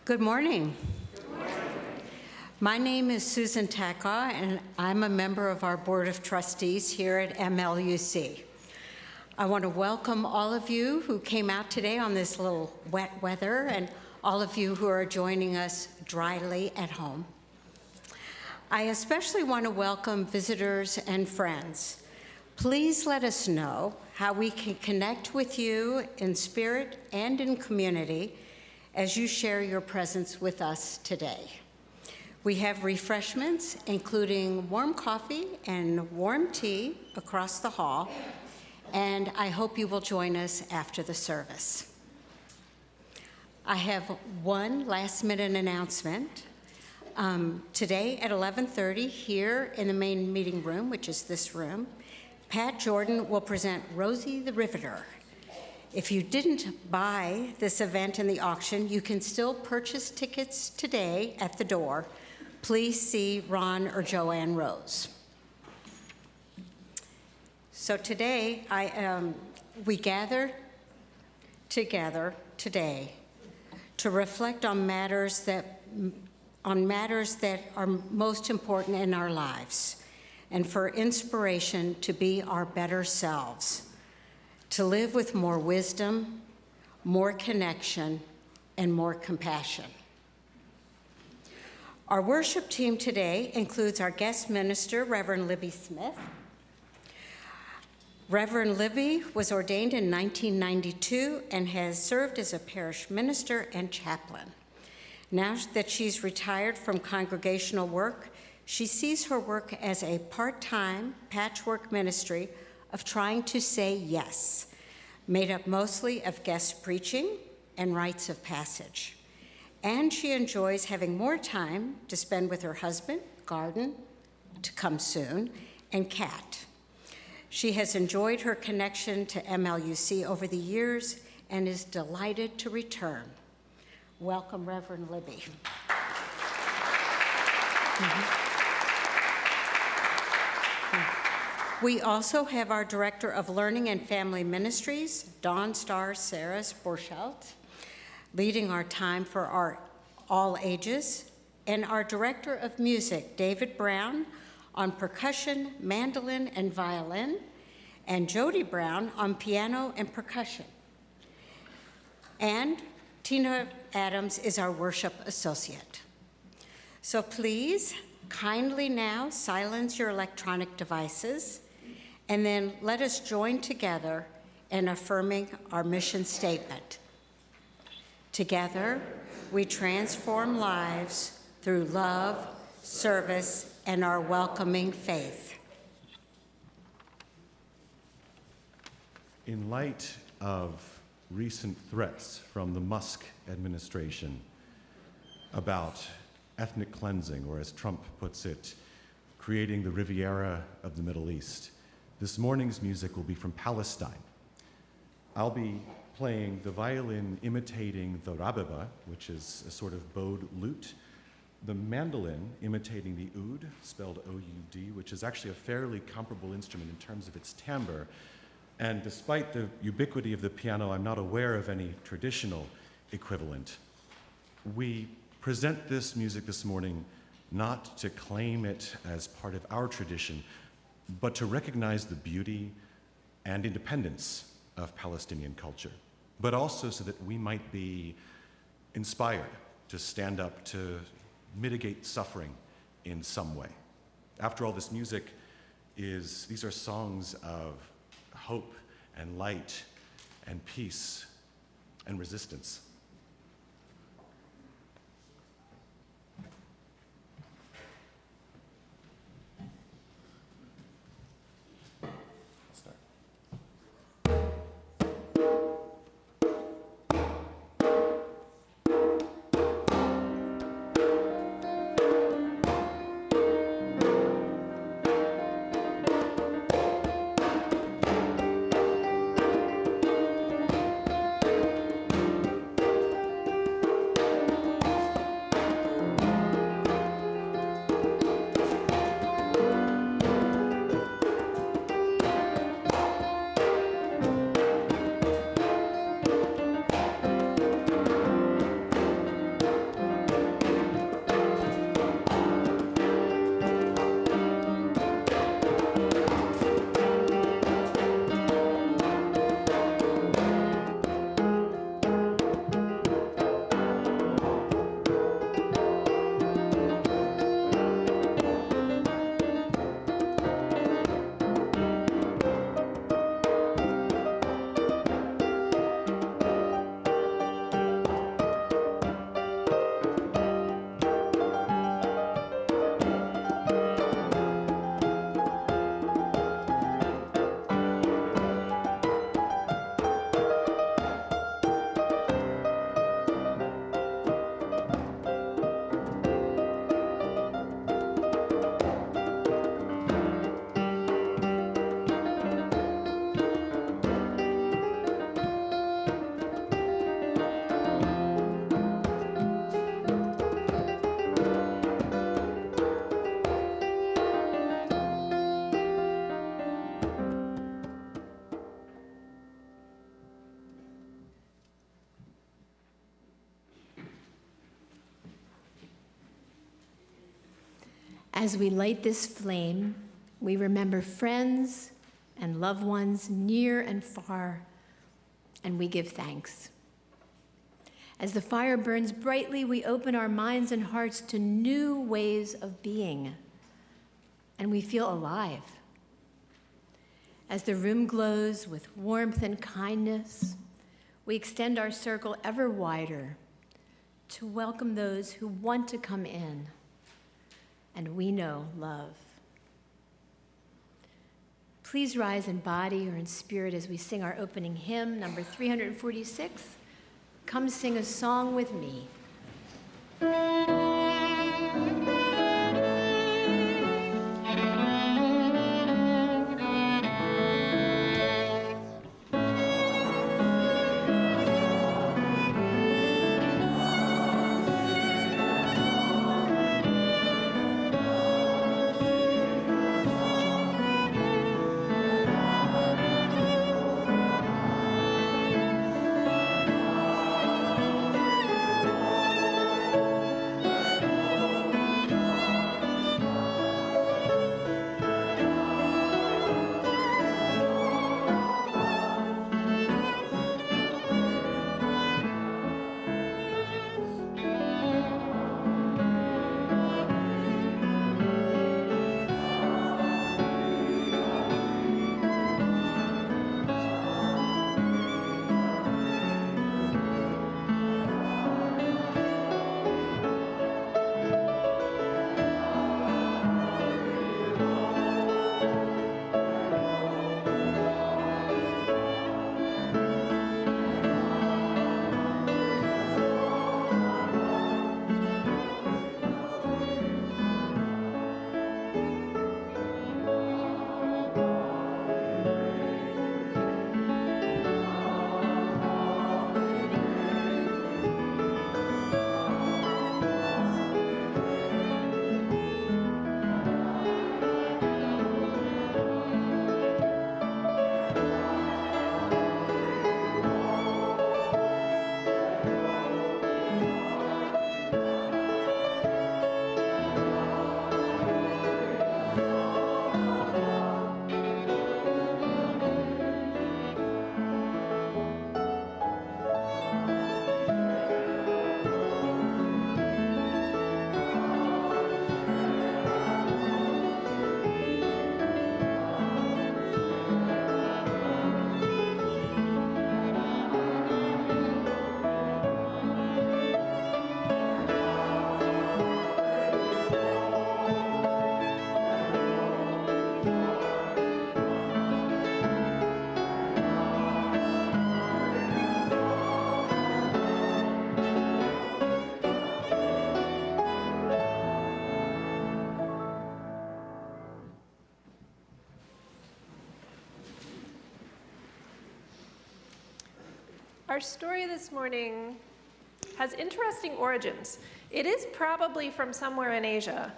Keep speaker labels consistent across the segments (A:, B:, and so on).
A: Good morning. My name is Susan Takaw, and I'm a member of our Board of Trustees here at MLUC. I want to welcome all of you who came out today on this little wet weather, and all of you who are joining us dryly at home. I especially want to welcome visitors and friends. Please let us know how we can connect with you in spirit and in community as you share your presence with us today. We have refreshments, including warm coffee and warm tea across the hall, and I hope you will join us after the service. I have one last-minute announcement. Today at 11:30 here in the main meeting room, which is this room, Pat Jordan will present Rosie the Riveter. If you didn't buy this event in the auction, you can still purchase tickets today at the door. Please see Ron or Joanne Rose. So today, we gather together today to reflect on matters that are most important in our lives, and for inspiration to be our better selves, to live with more wisdom, more connection, and more compassion. Our worship team today includes our guest minister, Reverend Libby Smith. Reverend Libby was ordained in 1992 and has served as a parish minister and chaplain. Now that she's retired from congregational work, she sees her work as a part-time patchwork ministry of trying to say yes, made up mostly of guest preaching and rites of passage. And she enjoys having more time to spend with her husband, garden, to come soon, and cat. She has enjoyed her connection to MLUC over the years and is delighted to return. Welcome, Reverend Libby. We also have our Director of Learning and Family Ministries, Dawn Star Saras Borschelt, leading our time for our all ages, and our Director of Music, David Brown, on percussion, mandolin, and violin, and Jody Brown on piano and percussion. And Tina Adams is our worship associate. So please, kindly now silence your electronic devices, and then let us join together in affirming our mission statement. Together, we transform lives through love, service, and our welcoming faith.
B: In light of recent threats from the Musk administration about ethnic cleansing, or as Trump puts it, creating the Riviera of the Middle East, this morning's music will be from Palestine. I'll be playing the violin imitating the rababa, which is a sort of bowed lute, the mandolin imitating the oud, spelled O-U-D, which is actually a fairly comparable instrument in terms of its timbre. And despite the ubiquity of the piano, I'm not aware of any traditional equivalent. We present this music this morning not to claim it as part of our tradition, but to recognize the beauty and independence of Palestinian culture, but also so that we might be inspired to stand up to mitigate suffering in some way. After all, this music these are songs of hope and light and peace and resistance.
C: As we light this flame, we remember friends and loved ones near and far, and we give thanks. As the fire burns brightly, we open our minds and hearts to new ways of being, and we feel alive. As the room glows with warmth and kindness, we extend our circle ever wider to welcome those who want to come in, and we know love. Please rise in body or in spirit as we sing our opening hymn, number 346, Come Sing a Song with Me.
D: Our story this morning has interesting origins. It is probably from somewhere in Asia,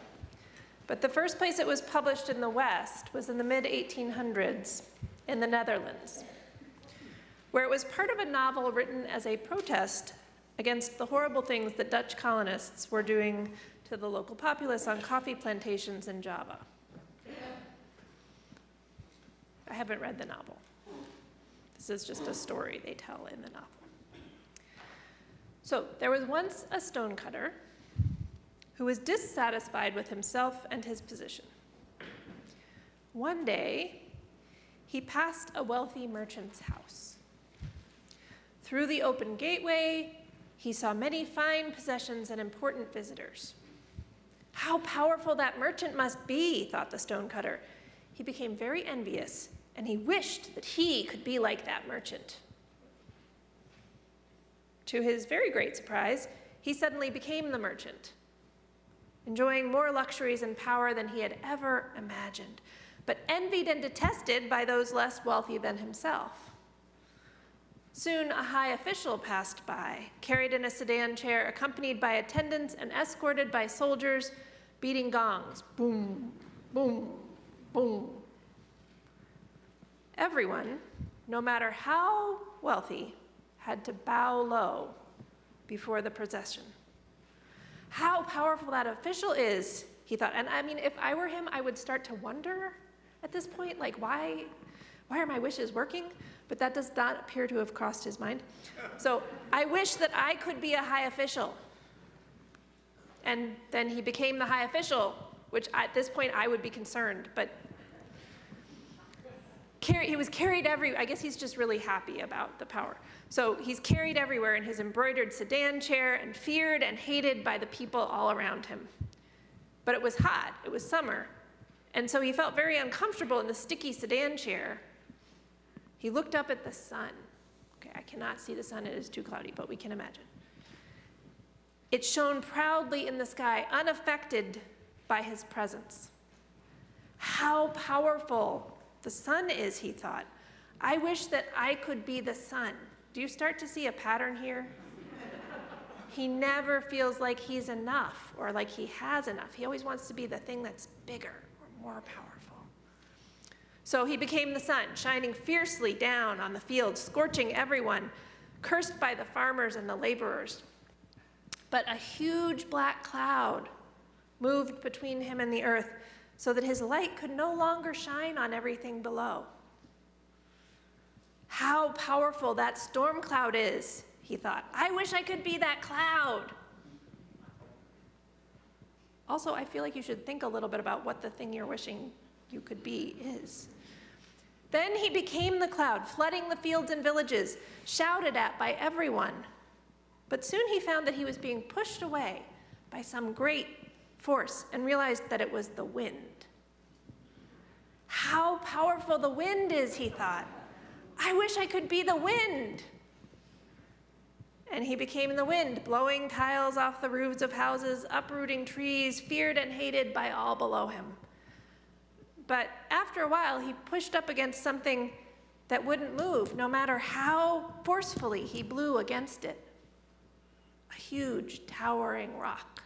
D: but the first place it was published in the West was in the mid-1800s in the Netherlands, where it was part of a novel written as a protest against the horrible things that Dutch colonists were doing to the local populace on coffee plantations in Java. I haven't read the novel. This is just a story they tell in the novel. So there was once a stonecutter who was dissatisfied with himself and his position. One day, he passed a wealthy merchant's house. Through the open gateway, he saw many fine possessions and important visitors. How powerful that merchant must be, thought the stonecutter. He became very envious, and he wished that he could be like that merchant. To his very great surprise, he suddenly became the merchant, enjoying more luxuries and power than he had ever imagined, but envied and detested by those less wealthy than himself. Soon a high official passed by, carried in a sedan chair, accompanied by attendants and escorted by soldiers, beating gongs, boom, boom, boom. Everyone, no matter how wealthy, had to bow low before the procession. How powerful that official is, he thought. And I mean, if I were him, I would start to wonder at this point, like, why are my wishes working? But that does not appear to have crossed his mind. So I wish that I could be a high official. And then he became the high official, which at this point I would be concerned, but he was carried I guess he's just really happy about the power. So he's carried everywhere in his embroidered sedan chair and feared and hated by the people all around him. But it was hot, it was summer, and so he felt very uncomfortable in the sticky sedan chair. He looked up at the sun. Okay, I cannot see the sun, it is too cloudy, but we can imagine. It shone proudly in the sky, unaffected by his presence. How powerful the sun is, he thought. I wish that I could be the sun. Do you start to see a pattern here? He never feels like he's enough or like he has enough. He always wants to be the thing that's bigger or more powerful. So he became the sun, shining fiercely down on the fields, scorching everyone, cursed by the farmers and the laborers. But a huge black cloud moved between him and the earth so that his light could no longer shine on everything below. How powerful that storm cloud is, he thought. I wish I could be that cloud. Also, I feel like you should think a little bit about what the thing you're wishing you could be is. Then he became the cloud, flooding the fields and villages, shouted at by everyone. But soon he found that he was being pushed away by some great force and realized that it was the wind. How powerful the wind is, he thought. I wish I could be the wind. And he became the wind, blowing tiles off the roofs of houses, uprooting trees, feared and hated by all below him. But after a while, he pushed up against something that wouldn't move, no matter how forcefully he blew against it. A huge, towering rock.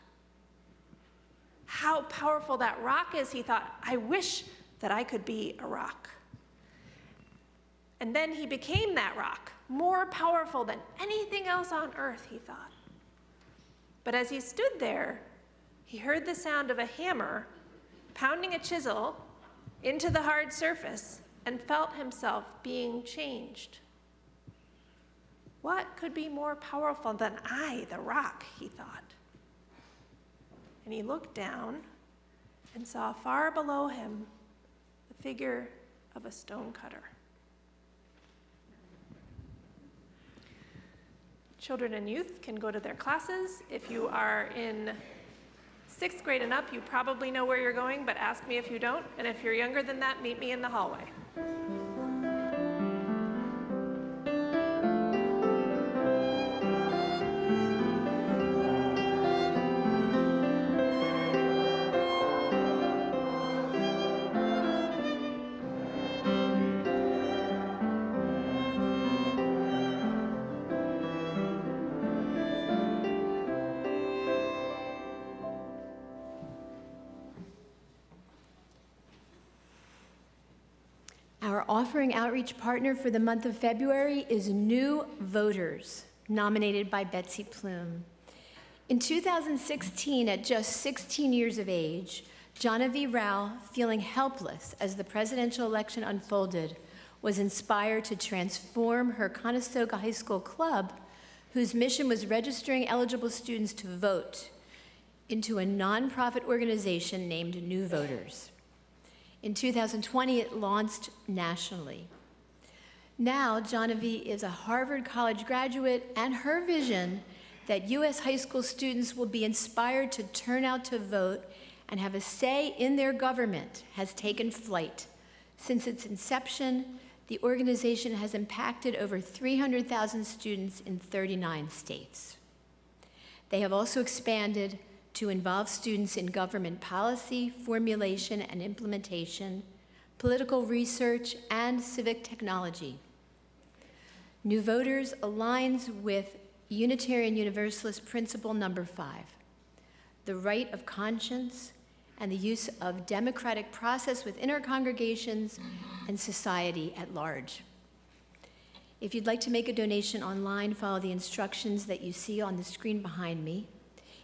D: How powerful that rock is, he thought. I wish that I could be a rock. And then he became that rock, more powerful than anything else on earth, he thought. But as he stood there, he heard the sound of a hammer pounding a chisel into the hard surface and felt himself being changed. What could be more powerful than I, the rock, he thought. And he looked down and saw far below him the figure of a stonecutter. Children and youth can go to their classes. If you are in 6th grade and up, you probably know where you're going, but ask me if you don't. And if you're younger than that, meet me in the hallway.
C: Our offering outreach partner for the month of February is New Voters, nominated by Betsy Plume. In 2016, at just 16 years of age, Genevieve Rao, feeling helpless as the presidential election unfolded, was inspired to transform her Conestoga High School club, whose mission was registering eligible students to vote, into a nonprofit organization named New Voters. In 2020, it launched nationally. Now, Genevieve is a Harvard College graduate, and her vision that U.S. high school students will be inspired to turn out to vote and have a say in their government has taken flight. Since its inception, the organization has impacted over 300,000 students in 39 states. They have also expanded to involve students in government policy, formulation and implementation, political research, and civic technology. New Voters aligns with Unitarian Universalist principle number 5, the right of conscience and the use of democratic process within our congregations and society at large. If you'd like to make a donation online, follow the instructions that you see on the screen behind me.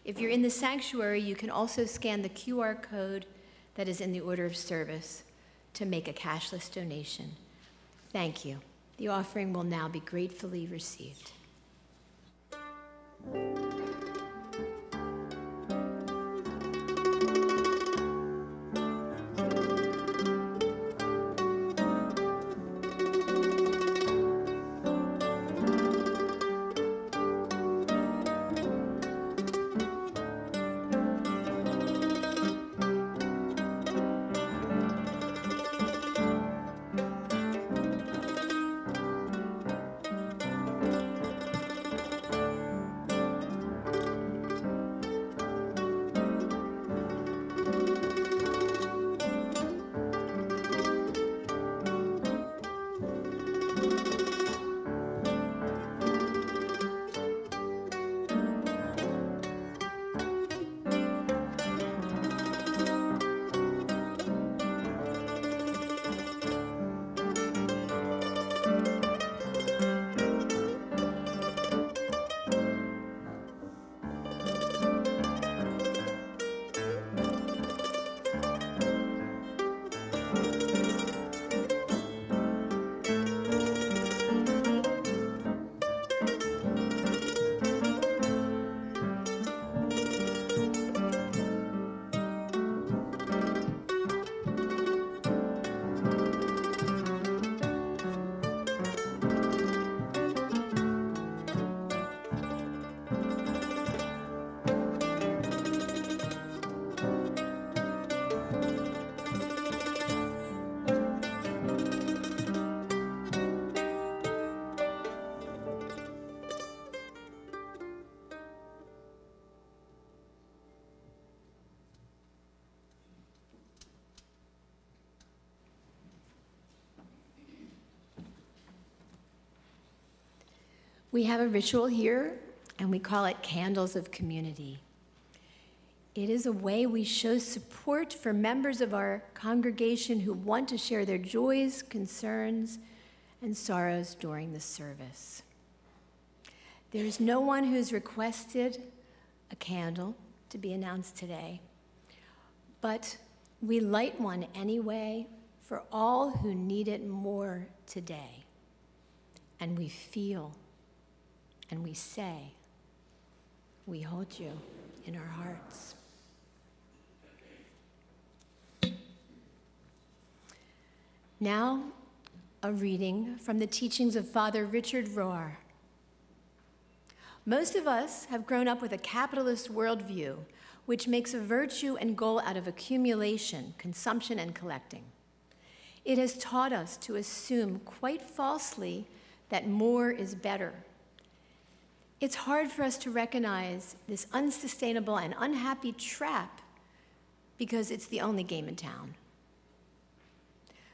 C: If you're in the sanctuary, you can also scan the QR code that is in the order of service to make a cashless donation. Thank you. The offering will now be gratefully received. We have a ritual here, and we call it Candles of Community. It is a way we show support for members of our congregation who want to share their joys, concerns, and sorrows during the service. There is no one who's requested a candle to be announced today, but we light one anyway for all who need it more today. And we feel and we say, we hold you in our hearts. Now, a reading from the teachings of Father Richard Rohr. Most of us have grown up with a capitalist worldview, which makes a virtue and goal out of accumulation, consumption, and collecting. It has taught us to assume, quite falsely, that more is better. It's hard for us to recognize this unsustainable and unhappy trap because it's the only game in town.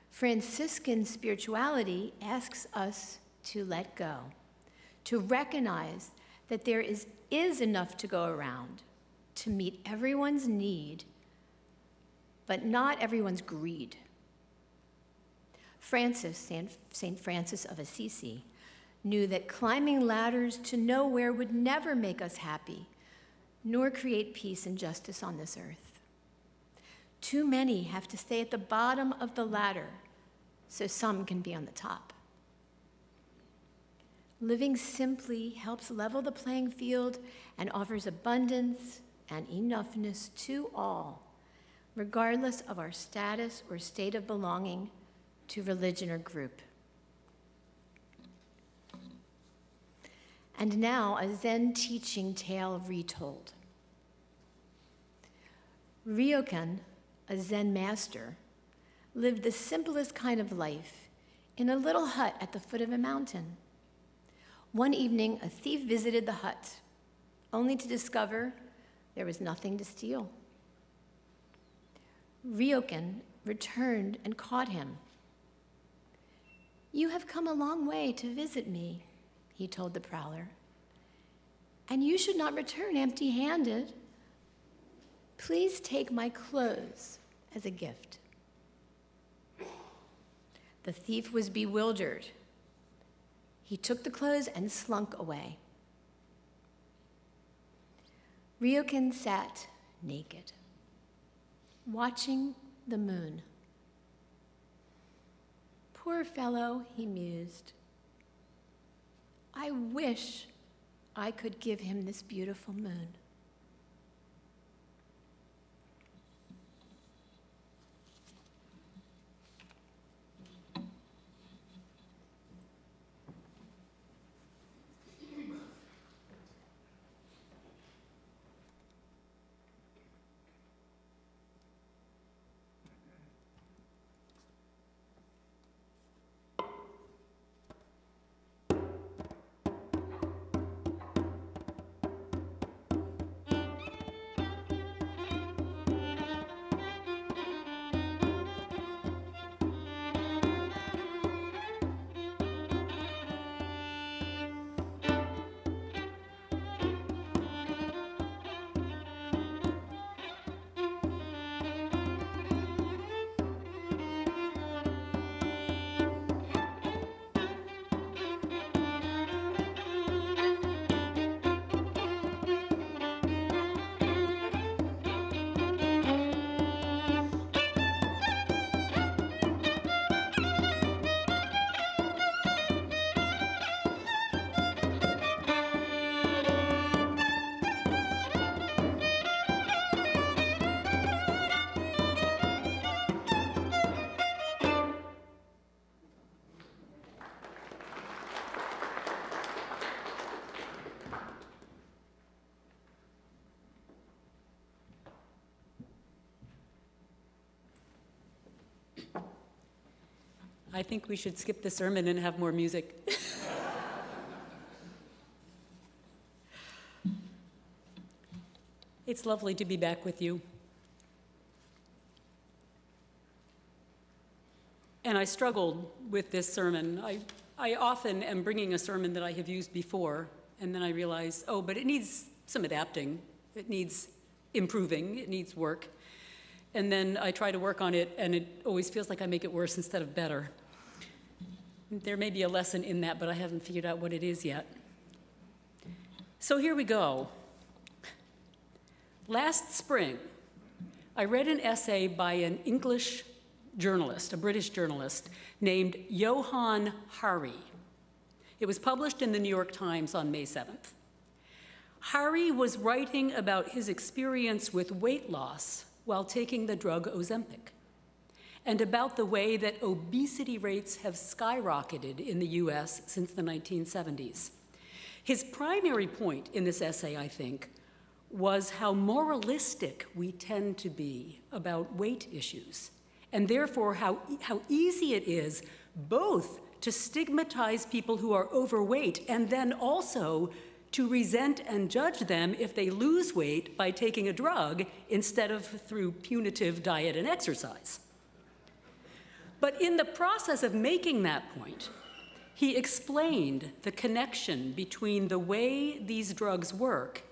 C: Franciscan spirituality asks us to let go, to recognize that there is enough to go around to meet everyone's need, but not everyone's greed. Saint Francis of Assisi, knew that climbing ladders to nowhere would never make us happy, nor create peace and justice on this earth. Too many have to stay at the bottom of the ladder so some can be on the top. Living simply helps level the playing field and offers abundance and enoughness to all, regardless of our status or state of belonging to religion or group. And now, a Zen teaching tale retold. Ryokan, a Zen master, lived the simplest kind of life in a little hut at the foot of a mountain. One evening, a thief visited the hut, only to discover there was nothing to steal. Ryokan returned and caught him. "You have come a long way to visit me," he told the prowler, "and you should not return empty-handed. Please take my clothes as a gift." The thief was bewildered. He took the clothes and slunk away. Ryokan sat naked, watching the moon. Poor fellow, he mused. I wish I could give him this beautiful moon.
E: I think we should skip the sermon and have more music. It's lovely to be back with you. And I struggled with this sermon. I often am bringing a sermon that I have used before, and then I realize, oh, but it needs some adapting. It needs improving. It needs work. And then I try to work on it, and it always feels like I make it worse instead of better. There may be a lesson in that, but I haven't figured out what it is yet. So here we go. Last spring, I read an essay by an English journalist, a British journalist, named Johann Hari. It was published in the New York Times on May 7th. Hari was writing about his experience with weight loss while taking the drug Ozempic, and about the way that obesity rates have skyrocketed in the US since the 1970s. His primary point in this essay, I think, was how moralistic we tend to be about weight issues, and therefore how easy it is both to stigmatize people who are overweight and then also to resent and judge them if they lose weight by taking a drug instead of through punitive diet and exercise. But in the process of making that point, he explained the connection between the way these drugs work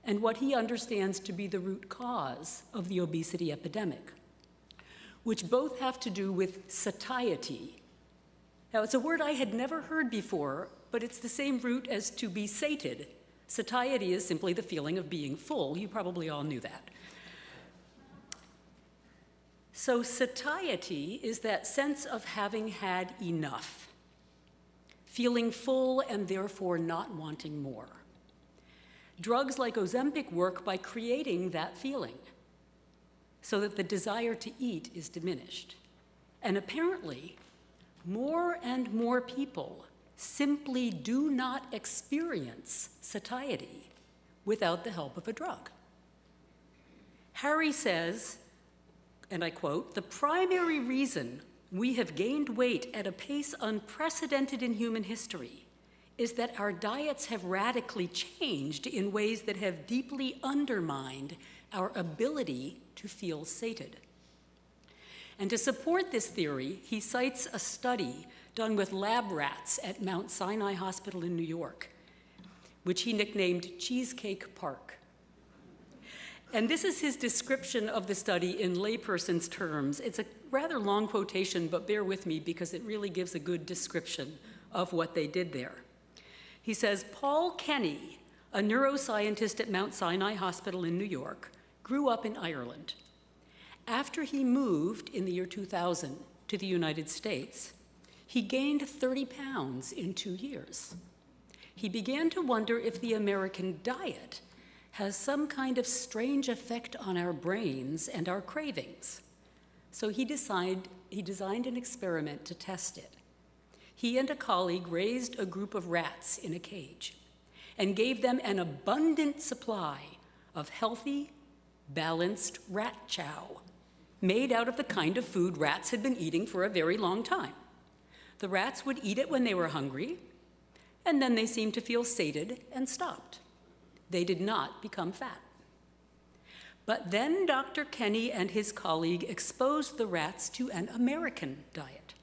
E: and what he understands to be the root cause of the obesity epidemic, which both have to do with satiety. Now, it's a word I had never heard before, but it's the same root as to be sated. Satiety is simply the feeling of being full. You probably all knew that. So satiety is that sense of having had enough, feeling full and therefore not wanting more. Drugs like Ozempic work by creating that feeling so that the desire to eat is diminished. And apparently, more and more people simply do not experience satiety without the help of a drug. Hari says, and I quote, "The primary reason we have gained weight at a pace unprecedented in human history is that our diets have radically changed in ways that have deeply undermined our ability to feel sated." And to support this theory, he cites a study done with lab rats at Mount Sinai Hospital in New York, which he nicknamed Cheesecake Park. And this is his description of the study in layperson's terms. It's a rather long quotation, but bear with me because it really gives a good description of what they did there. He says, Paul Kenny, a neuroscientist at Mount Sinai Hospital in New York, grew up in Ireland. After he moved in the year 2000 to the United States, he gained 30 pounds in 2 years. He began to wonder if the American diet has some kind of strange effect on our brains and our cravings. So he designed an experiment to test it. He and a colleague raised a group of rats in a cage and gave them an abundant supply of healthy, balanced rat chow, made out of the kind of food rats had been eating for a very long time. The rats would eat it when they were hungry, and then they seemed to feel sated and stopped. They did not become fat. But then Dr. Kenny and his colleague exposed the rats to an American diet: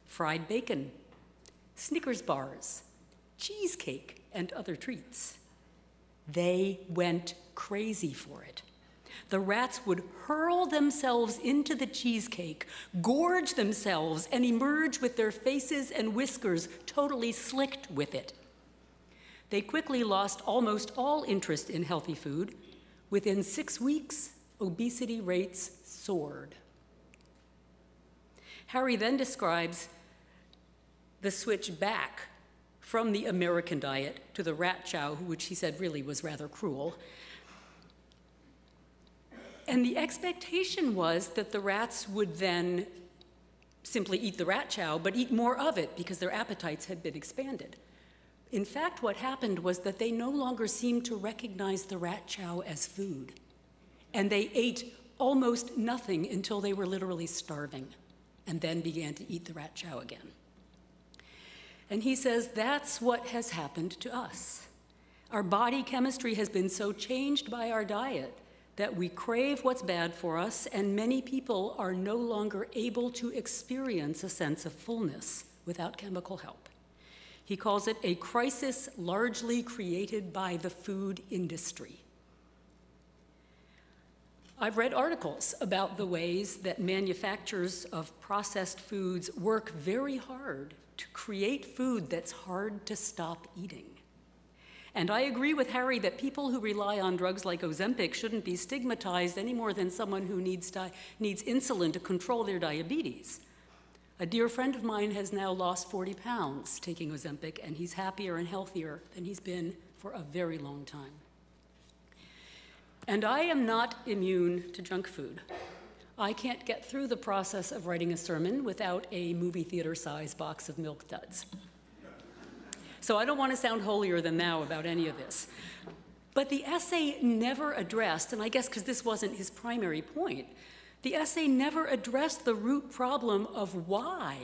E: fried bacon, Snickers bars, cheesecake, and other treats. They went crazy for it. The rats would hurl themselves into the cheesecake, gorge themselves, and emerge with their faces and whiskers totally slicked with it. They quickly lost almost all interest in healthy food. Within 6 weeks, obesity rates soared. Harry then describes the switch back from the American diet to the rat chow, which he said really was rather cruel. And the expectation was that the rats would then simply eat the rat chow, but eat more of it because their appetites had been expanded. In fact, what happened was that they no longer seemed to recognize the rat chow as food. And they ate almost nothing until they were literally starving, and then began to eat the rat chow again. And he says that's what has happened to us. Our body chemistry has been so changed by our diet that we crave what's bad for us, and many people are no longer able to experience a sense of fullness without chemical help. He calls it a crisis largely created by the food industry. I've read articles about the ways that manufacturers of processed foods work very hard to create food that's hard to stop eating. And I agree with Harry that people who rely on drugs like Ozempic shouldn't be stigmatized any more than someone who needs insulin to control their diabetes. A dear friend of mine has now lost 40 pounds taking Ozempic, and he's happier and healthier than he's been for a very long time. And I am not immune to junk food. I can't get through the process of writing a sermon without a movie theater-sized box of Milk Duds. So I don't want to sound holier than thou about any of this. But the essay never addressed, and I guess because this wasn't his primary point, the essay never addressed the root problem of why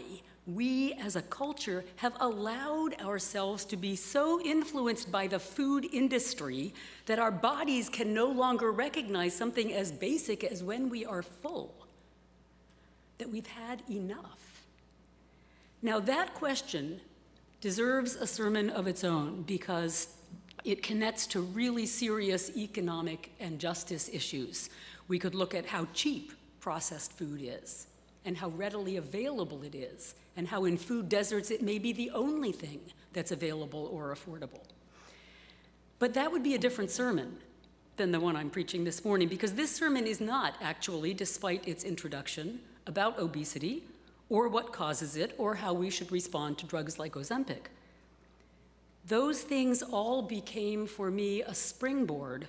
E: we as a culture have allowed ourselves to be so influenced by the food industry that our bodies can no longer recognize something as basic as when we are full, that we've had enough. Now that question deserves a sermon of its own because it connects to really serious economic and justice issues. We could look at how cheap processed food is and how readily available it is, and how in food deserts it may be the only thing that's available or affordable. But that would be a different sermon than the one I'm preaching this morning, because this sermon is not actually, despite its introduction, about obesity or what causes it or how we should respond to drugs like Ozempic. Those things all became for me a springboard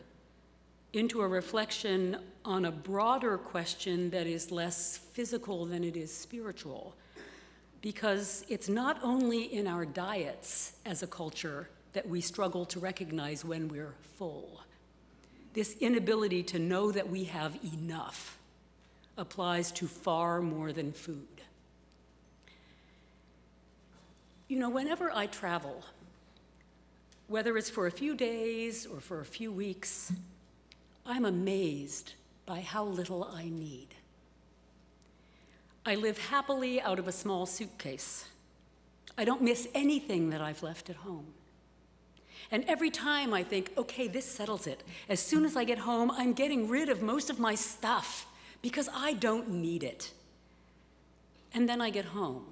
E: into a reflection on a broader question that is less physical than it is spiritual. Because it's not only in our diets as a culture that we struggle to recognize when we're full. This inability to know that we have enough applies to far more than food. You know, whenever I travel, whether it's for a few days or for a few weeks, I'm amazed by how little I need. I live happily out of a small suitcase. I don't miss anything that I've left at home. And every time I think, okay, this settles it. As soon as I get home, I'm getting rid of most of my stuff because I don't need it. And then I get home.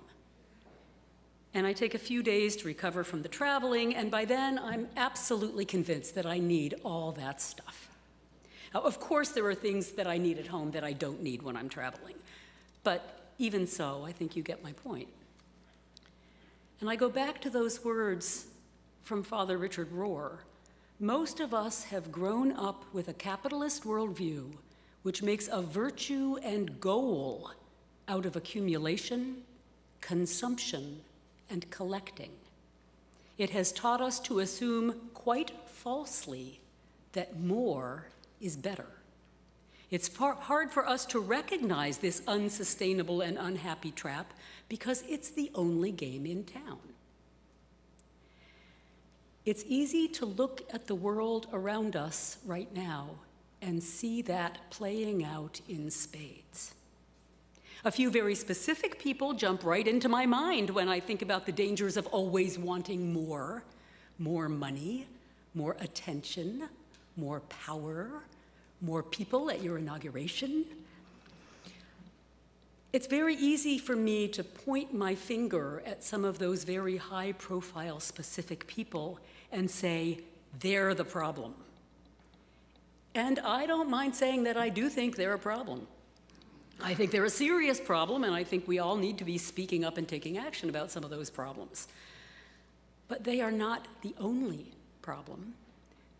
E: And I take a few days to recover from the traveling, and by then I'm absolutely convinced that I need all that stuff. Now, of course, there are things that I need at home that I don't need when I'm traveling. But even so, I think you get my point. And I go back to those words from Father Richard Rohr. Most of us have grown up with a capitalist worldview which makes a virtue and goal out of accumulation, consumption, and collecting. It has taught us to assume quite falsely that more is better. It's hard for us to recognize this unsustainable and unhappy trap because it's the only game in town. It's easy to look at the world around us right now and see that playing out in spades. A few very specific people jump right into my mind when I think about the dangers of always wanting more money, more attention, more power, more people at your inauguration. It's very easy for me to point my finger at some of those very high-profile specific people and say, they're the problem. And I don't mind saying that I do think they're a problem. I think they're a serious problem, and I think we all need to be speaking up and taking action about some of those problems. But they are not the only problem.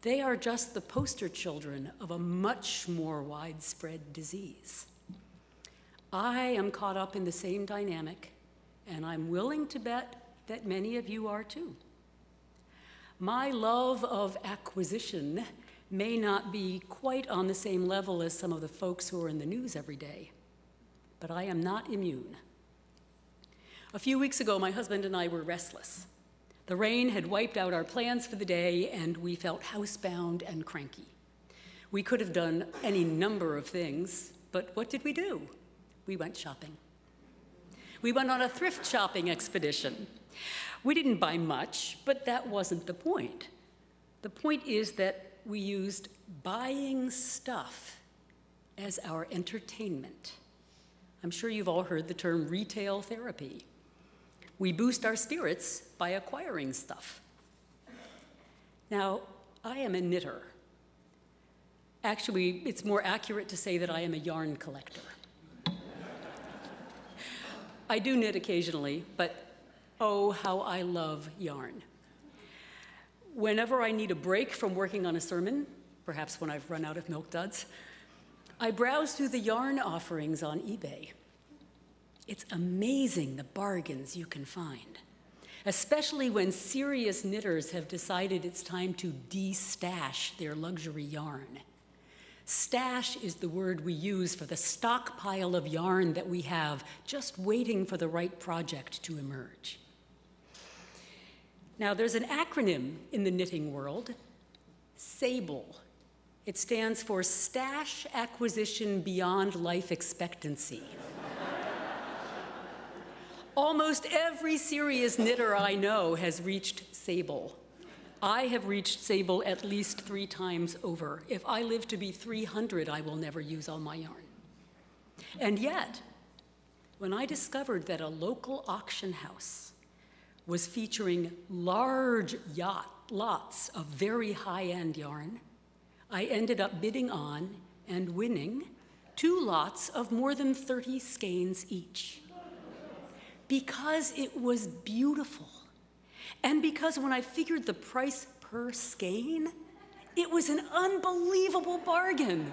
E: They are just the poster children of a much more widespread disease. I am caught up in the same dynamic, and I'm willing to bet that many of you are too. My love of acquisition may not be quite on the same level as some of the folks who are in the news every day, but I am not immune. A few weeks ago, my husband and I were restless. The rain had wiped out our plans for the day, and we felt housebound and cranky. We could have done any number of things, but what did we do? We went shopping. We went on a thrift shopping expedition. We didn't buy much, but that wasn't the point. The point is that we used buying stuff as our entertainment. I'm sure you've all heard the term retail therapy. We boost our spirits by acquiring stuff. Now, I am a knitter. Actually, it's more accurate to say that I am a yarn collector. I do knit occasionally, but oh, how I love yarn. Whenever I need a break from working on a sermon, perhaps when I've run out of milk duds, I browse through the yarn offerings on eBay. It's amazing the bargains you can find, especially when serious knitters have decided it's time to de-stash their luxury yarn. Stash is the word we use for the stockpile of yarn that we have just waiting for the right project to emerge. Now, there's an acronym in the knitting world, SABLE. It stands for Stash Acquisition Beyond Life Expectancy. Almost every serious knitter I know has reached SABLE. I have reached SABLE at least 3 times over. If I live to be 300, I will never use all my yarn. And yet, when I discovered that a local auction house was featuring large lots of very high-end yarn, I ended up bidding on and winning 2 lots of more than 30 skeins each. Because it was beautiful. And because when I figured the price per skein, it was an unbelievable bargain.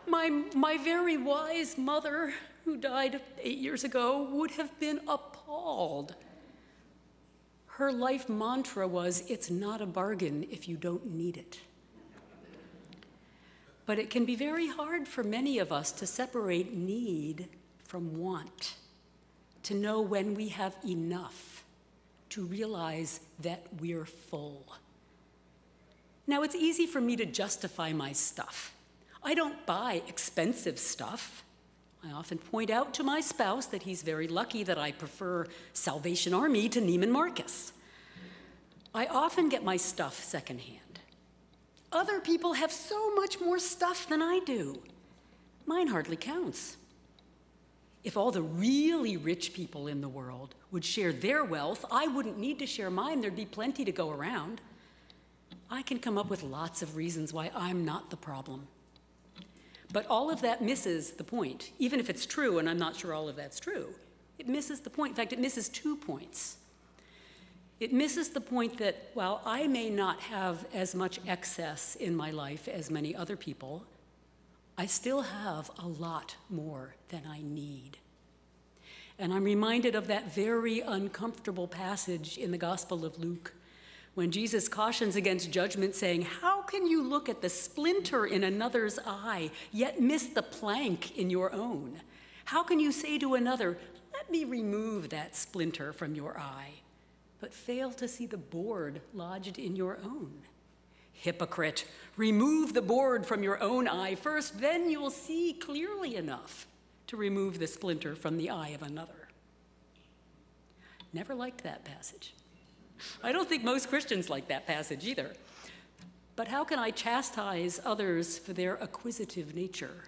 E: My very wise mother, who died 8 years ago, would have been appalled. Her life mantra was, it's not a bargain if you don't need it. But it can be very hard for many of us to separate need from want, to know when we have enough, to realize that we're full. Now, it's easy for me to justify my stuff. I don't buy expensive stuff. I often point out to my spouse that he's very lucky that I prefer Salvation Army to Neiman Marcus. I often get my stuff secondhand. Other people have so much more stuff than I do. Mine hardly counts. If all the really rich people in the world would share their wealth, I wouldn't need to share mine. There'd be plenty to go around. I can come up with lots of reasons why I'm not the problem. But all of that misses the point. Even if it's true, and I'm not sure all of that's true, it misses the point. In fact, it misses 2 points. It misses the point that while I may not have as much excess in my life as many other people, I still have a lot more than I need. And I'm reminded of that very uncomfortable passage in the Gospel of Luke when Jesus cautions against judgment, saying, "How can you look at the splinter in another's eye, yet miss the plank in your own? How can you say to another, 'Let me remove that splinter from your eye,' but fail to see the board lodged in your own? Hypocrite, remove the board from your own eye first, then you'll see clearly enough to remove the splinter from the eye of another." Never liked that passage. I don't think most Christians like that passage either. But how can I chastise others for their acquisitive nature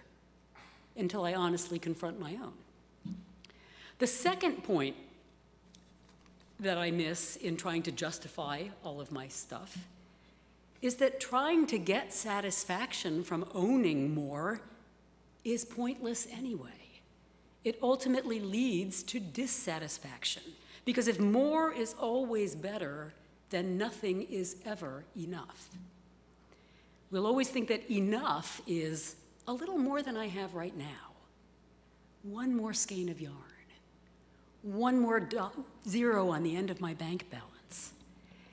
E: until I honestly confront my own? The second point that I miss in trying to justify all of my stuff is that trying to get satisfaction from owning more is pointless anyway. It ultimately leads to dissatisfaction, because if more is always better, then nothing is ever enough. We'll always think that enough is a little more than I have right now. One more skein of yarn. One more zero on the end of my bank balance.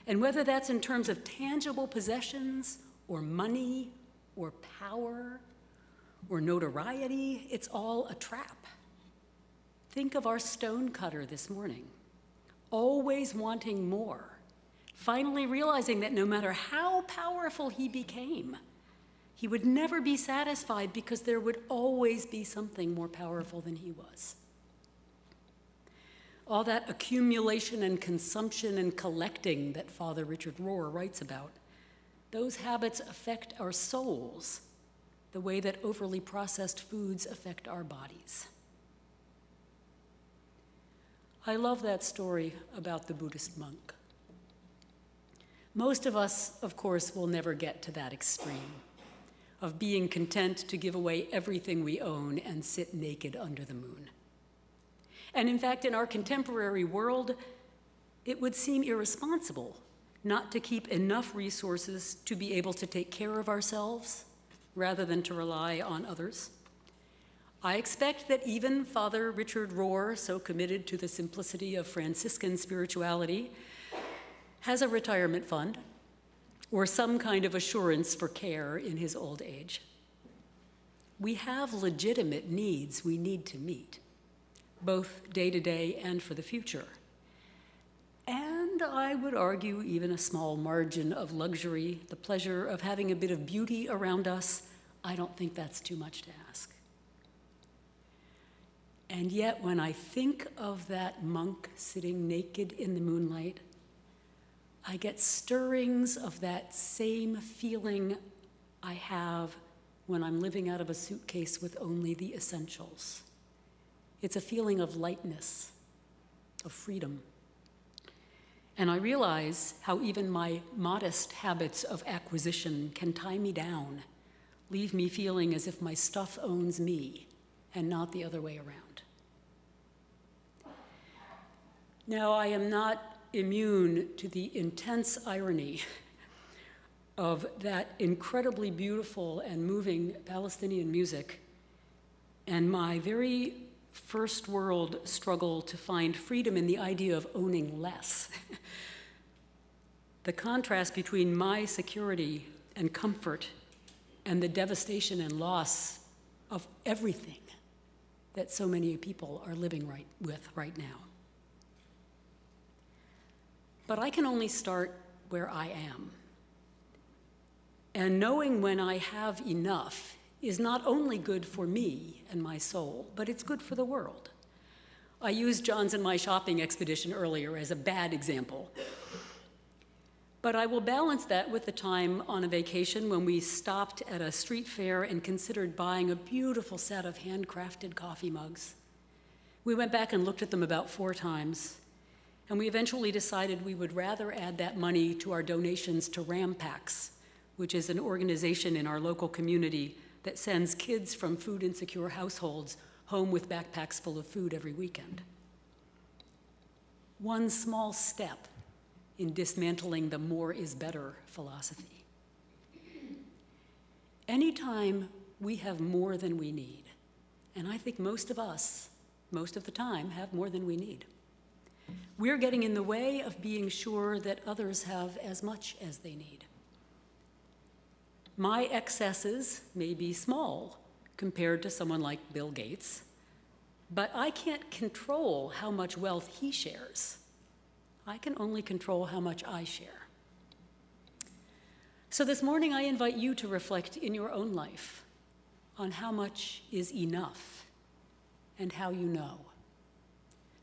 E: And whether that's in terms of tangible possessions or money or power or notoriety, it's all a trap. Think of our stonecutter this morning, always wanting more, finally realizing that no matter how powerful he became, he would never be satisfied because there would always be something more powerful than he was. All that accumulation and consumption and collecting that Father Richard Rohr writes about, those habits affect our souls the way that overly processed foods affect our bodies. I love that story about the Buddhist monk. Most of us, of course, will never get to that extreme of being content to give away everything we own and sit naked under the moon. And in fact, in our contemporary world, it would seem irresponsible not to keep enough resources to be able to take care of ourselves rather than to rely on others. I expect that even Father Richard Rohr, so committed to the simplicity of Franciscan spirituality, has a retirement fund or some kind of assurance for care in his old age. We have legitimate needs we need to meet, both day to day and for the future. And I would argue even a small margin of luxury, the pleasure of having a bit of beauty around us, I don't think that's too much to ask. And yet, when I think of that monk sitting naked in the moonlight, I get stirrings of that same feeling I have when I'm living out of a suitcase with only the essentials. It's a feeling of lightness, of freedom. And I realize how even my modest habits of acquisition can tie me down, leave me feeling as if my stuff owns me and not the other way around. Now, I am not immune to the intense irony of that incredibly beautiful and moving Palestinian music and my very first world struggle to find freedom in the idea of owning less. The contrast between my security and comfort and the devastation and loss of everything that so many people are living with right now. But I can only start where I am. And knowing when I have enough is not only good for me and my soul, but it's good for the world. I used John's and my shopping expedition earlier as a bad example. But I will balance that with the time on a vacation when we stopped at a street fair and considered buying a beautiful set of handcrafted coffee mugs. We went back and looked at them about 4 times, and we eventually decided we would rather add that money to our donations to Rampacks, which is an organization in our local community that sends kids from food-insecure households home with backpacks full of food every weekend. One small step in dismantling the more is better philosophy. Anytime we have more than we need, and I think most of us, most of the time, have more than we need, we're getting in the way of being sure that others have as much as they need. My excesses may be small compared to someone like Bill Gates, but I can't control how much wealth he shares. I can only control how much I share. So this morning, I invite you to reflect in your own life on how much is enough and how you know.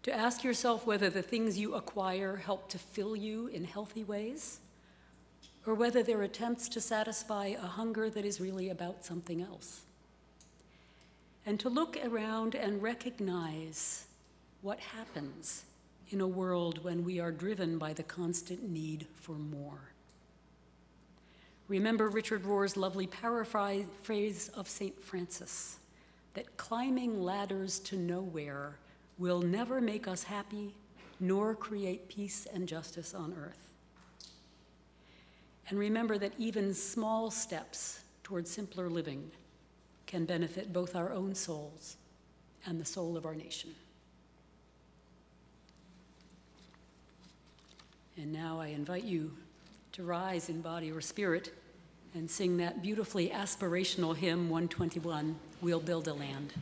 E: To ask yourself whether the things you acquire help to fill you in healthy ways, or whether they're attempts to satisfy a hunger that is really about something else. And to look around and recognize what happens in a world when we are driven by the constant need for more. Remember Richard Rohr's lovely paraphrase of St. Francis, that climbing ladders to nowhere will never make us happy, nor create peace and justice on earth. And remember that even small steps toward simpler living can benefit both our own souls and the soul of our nation. And now I invite you to rise in body or spirit and sing that beautifully aspirational hymn 121, We'll Build a Land.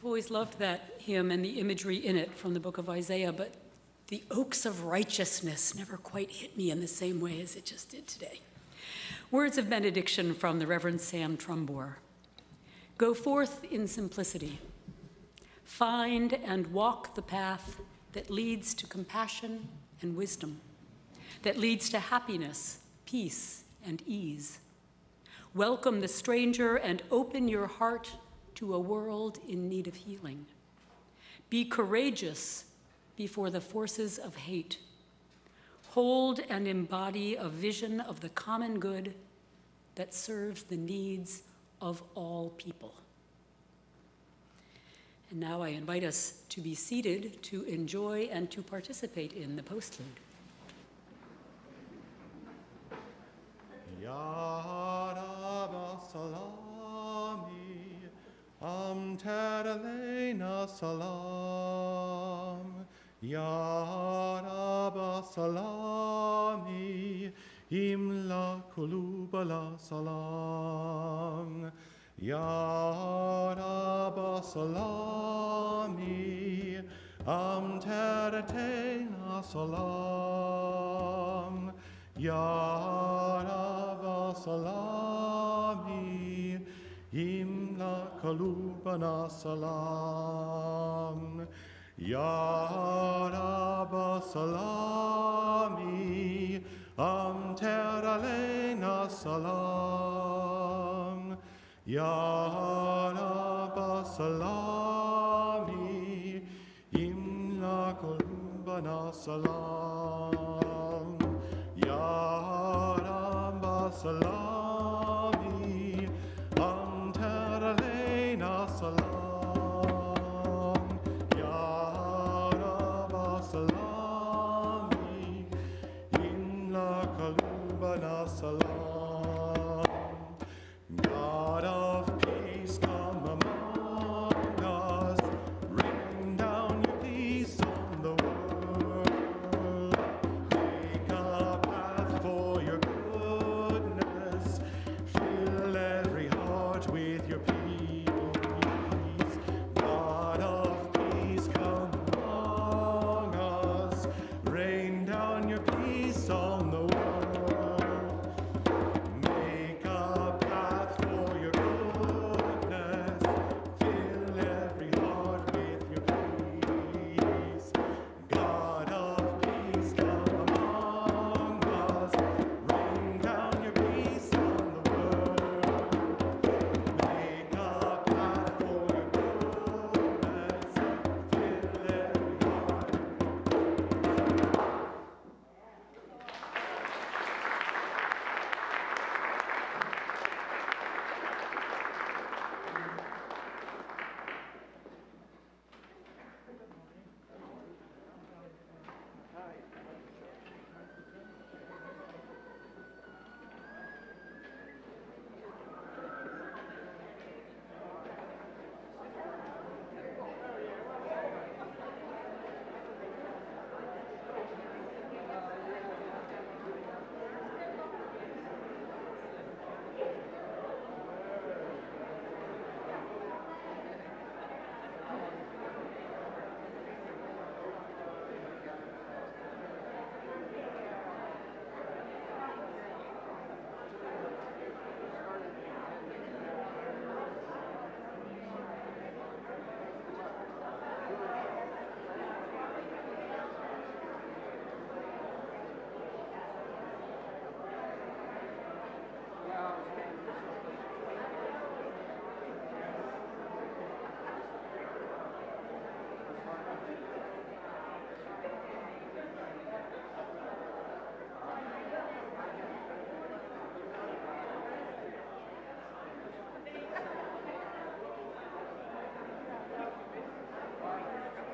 E: I've always loved that hymn and the imagery in it from the book of Isaiah, but the oaks of righteousness never quite hit me in the same way as it just did today. Words of benediction from the Reverend Sam Trumbore. Go forth in simplicity. Find and walk the path that leads to compassion and wisdom, that leads to happiness, peace, and ease. Welcome the stranger and open your heart to a world in need of healing. Be courageous before the forces of hate. Hold and embody a vision of the common good that serves the needs of all people. And now I invite us to be seated to enjoy and to participate in the postlude.
B: Ya Rabba Salami, Terelena Salam. Ya Rabba Salami, Imla Kulubala Salam. Ya Rabba Salami, Teretena Salam. Ya Rabba Salami, Imla Kalubana Salam. Ya Rabba Salami, Teralena Salam. Ya Rabba Salami, Imla Kalubana Salam. Ya Rabba Salami, Teralena Salam. Ya Rabba Salami, Imla Kalubana Salam.